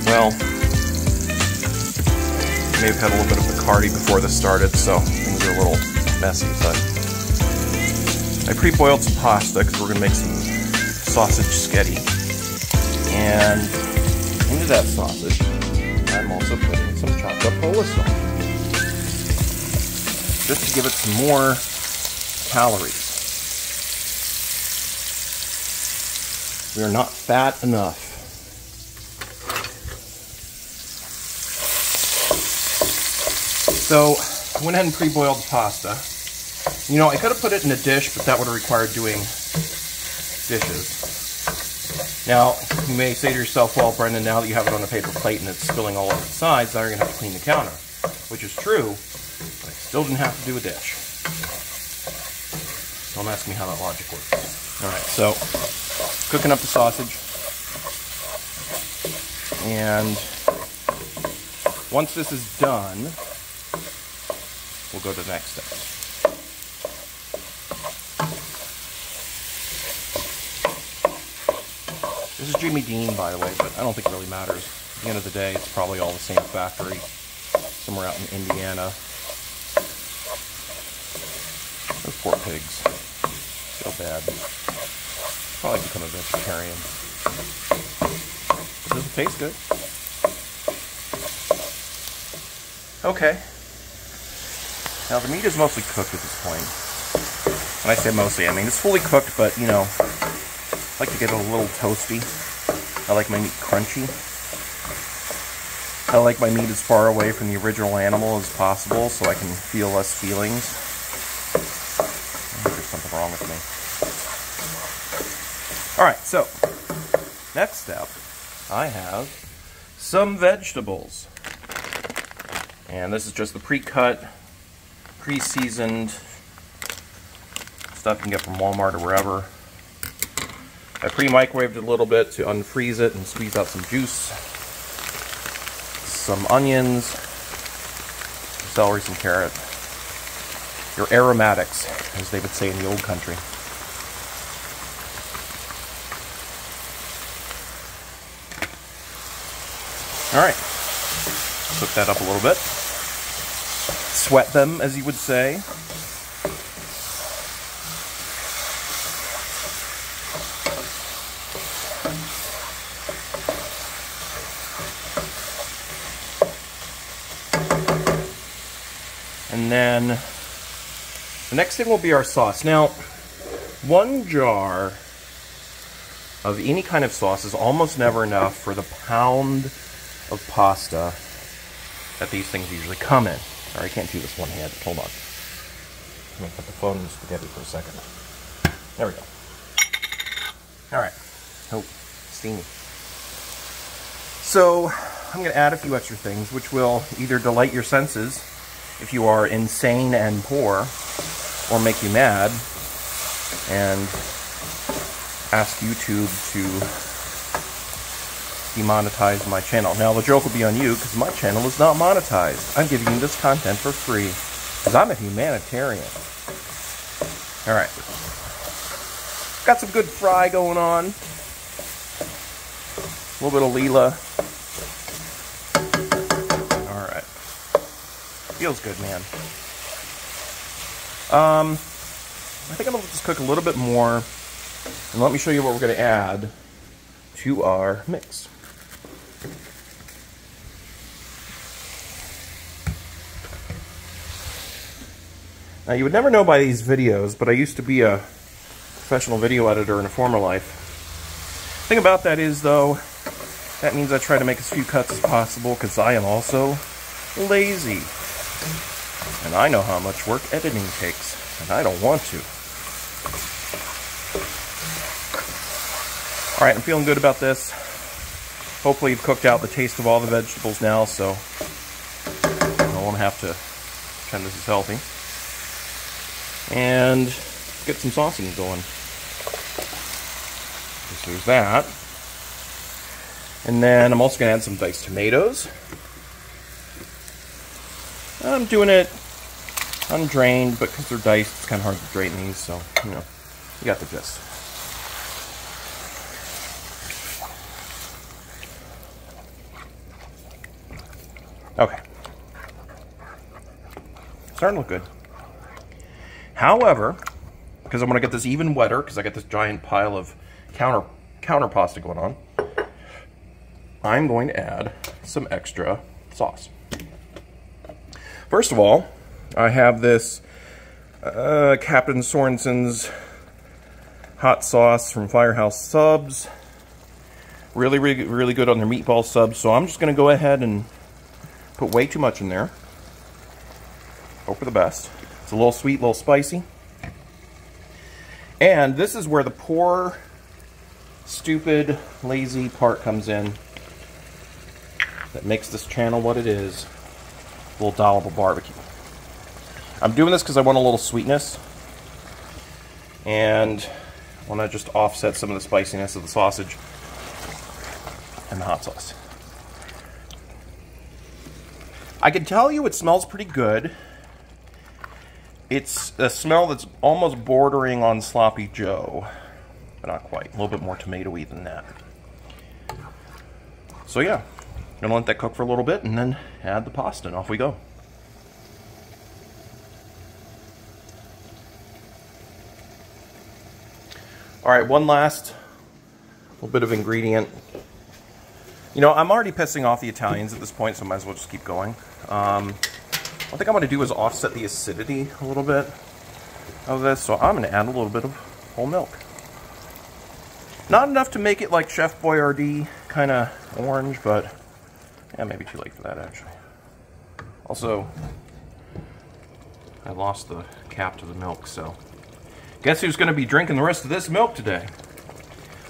Well, I may have had a little bit of Bacardi before this started, so things are a little messy, but I pre-boiled some pasta because we're going to make some sausage sketty. And into that sausage, I'm also putting some chopped up Polish just to give it some more calories. We are not fat enough. So, I went ahead and pre-boiled the pasta. You know, I could have put it in a dish, but that would have required doing dishes. Now, you may say to yourself, well, Brendan, now that you have it on a paper plate and it's spilling all over the sides, now you're going to have to clean the counter. Which is true, but I still didn't have to do a dish. Don't ask me how that logic works. Alright, so, cooking up the sausage. And once this is done, we'll go to the next step. This is Jimmy Dean, by the way, but I don't think it really matters. At the end of the day, it's probably all the same factory, somewhere out in Indiana. Those poor pigs. So bad. Probably become a vegetarian. But does it taste good? Okay. Now the meat is mostly cooked at this point. When I say mostly, I mean it's fully cooked, but you know, I like to get it a little toasty. I like my meat crunchy. I like my meat as far away from the original animal as possible so I can feel less feelings. I think there's something wrong with me. Alright, so, next step, I have some vegetables. And this is just the pre-cut, pre-seasoned stuff you can get from Walmart or wherever. I pre-microwaved it a little bit to unfreeze it and squeeze out some juice. Some onions, some celery, some carrot. Your aromatics, as they would say in the old country. Alright, cook that up a little bit. Sweat them, as you would say. And then the next thing will be our sauce. Now, 1 jar of any kind of sauce is almost never enough for the pound of pasta that these things usually come in. Sorry, I can't do this one-handed. Hold on. I'm going to put the phone in the spaghetti for a second. There we go. Alright. Oh, steamy. So, I'm going to add a few extra things, which will either delight your senses if you are insane and poor, or make you mad, and ask YouTube to demonetize my channel. Now, the joke will be on you, because my channel is not monetized. I'm giving you this content for free, because I'm a humanitarian. Alright. Got some good fry going on. A little bit of Leela. Alright. Feels good, man. I think I'm going to just cook a little bit more, and let me show you what we're going to add to our mix. Now, you would never know by these videos, but I used to be a professional video editor in a former life. The thing about that is, though, that means I try to make as few cuts as possible, because I am also lazy. And I know how much work editing takes, and I don't want to. Alright, I'm feeling good about this. Hopefully you've cooked out the taste of all the vegetables now, so I won't have to pretend this is healthy. And get some saucing going. So there's that. And then I'm also going to add some diced tomatoes. I'm doing it undrained, but because they're diced, it's kind of hard to drain these, so, you know, you got the gist. Okay. Starting to look good. However, because I'm going to get this even wetter, because I got this giant pile of counter pasta going on, I'm going to add some extra sauce. First of all, I have this Captain Sorensen's hot sauce from Firehouse Subs. Really, really, really good on their meatball subs. So I'm just going to go ahead and put way too much in there. Hope for the best. It's a little sweet, a little spicy. And this is where the poor, stupid, lazy part comes in that makes this channel what it is. A little dollop of barbecue. I'm doing this because I want a little sweetness. And I want to just offset some of the spiciness of the sausage and the hot sauce. I can tell you it smells pretty good. It's a smell that's almost bordering on Sloppy Joe, but not quite. A little bit more tomatoey than that. So yeah, I'm gonna let that cook for a little bit and then add the pasta and off we go. All right, one last little bit of ingredient. You know, I'm already pissing off the Italians at this point, so I might as well just keep going. One thing I'm going to do is offset the acidity a little bit of this, so I'm going to add a little bit of whole milk. Not enough to make it like Chef Boyardee kind of orange, but yeah, maybe too late for that actually. Also, I lost the cap to the milk, so guess who's going to be drinking the rest of this milk today?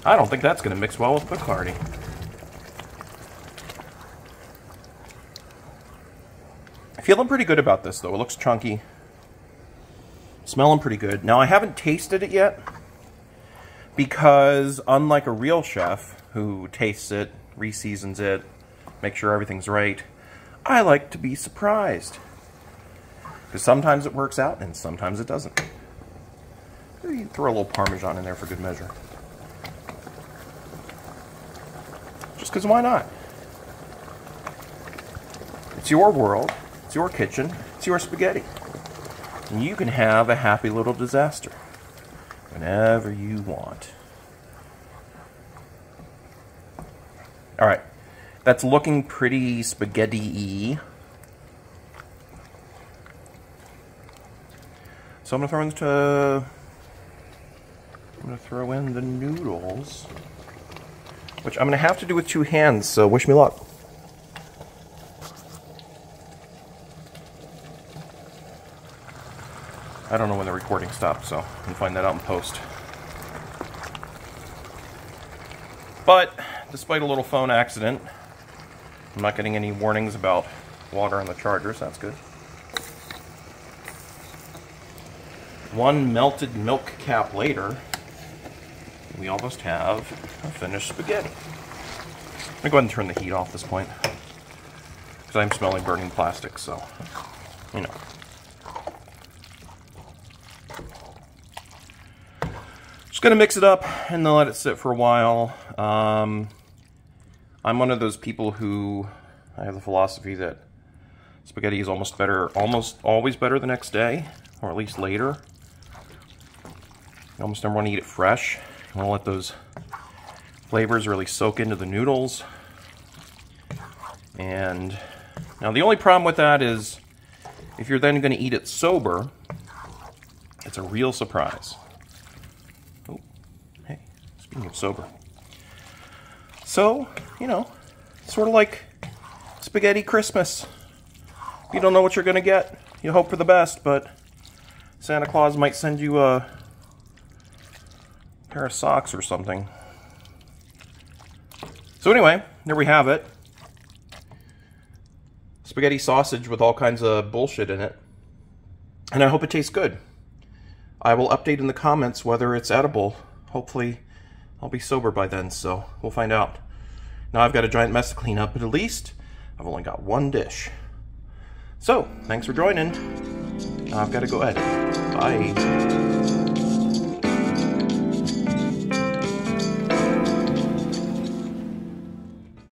I don't think that's going to mix well with Bacardi. Feeling pretty good about this though. It looks chunky. Smelling pretty good. Now I haven't tasted it yet because unlike a real chef who tastes it, reseasons it, makes sure everything's right, I like to be surprised. Because sometimes it works out and sometimes it doesn't. You throw a little Parmesan in there for good measure. Just because why not? It's your world. It's your kitchen, it's your spaghetti. And you can have a happy little disaster whenever you want. Alright, that's looking pretty spaghetti-y. So I'm going to throw in the noodles, which I'm going to have to do with two hands, so wish me luck. I don't know when the recording stopped, so I can find that out in post. But, despite a little phone accident, I'm not getting any warnings about water on the charger, so that's good. One melted milk cap later, we almost have a finished spaghetti. I'm going to go ahead and turn the heat off at this point, because I'm smelling burning plastic, so, you know. Just going to mix it up and then let it sit for a while. I'm one of those people who, I have the philosophy that spaghetti is almost always better the next day, or at least later. You almost never want to eat it fresh. You want to let those flavors really soak into the noodles. And now the only problem with that is if you're then going to eat it sober, it's a real surprise. Speaking of sober. So, you know, sort of like spaghetti Christmas. You don't know what you're going to get. You hope for the best, but Santa Claus might send you a pair of socks or something. So anyway, there we have it. Spaghetti sausage with all kinds of bullshit in it. And I hope it tastes good. I will update in the comments whether it's edible. Hopefully I'll be sober by then, so we'll find out. Now I've got a giant mess to clean up, but at least I've only got one dish. So, thanks for joining. I've got to go edit. Bye.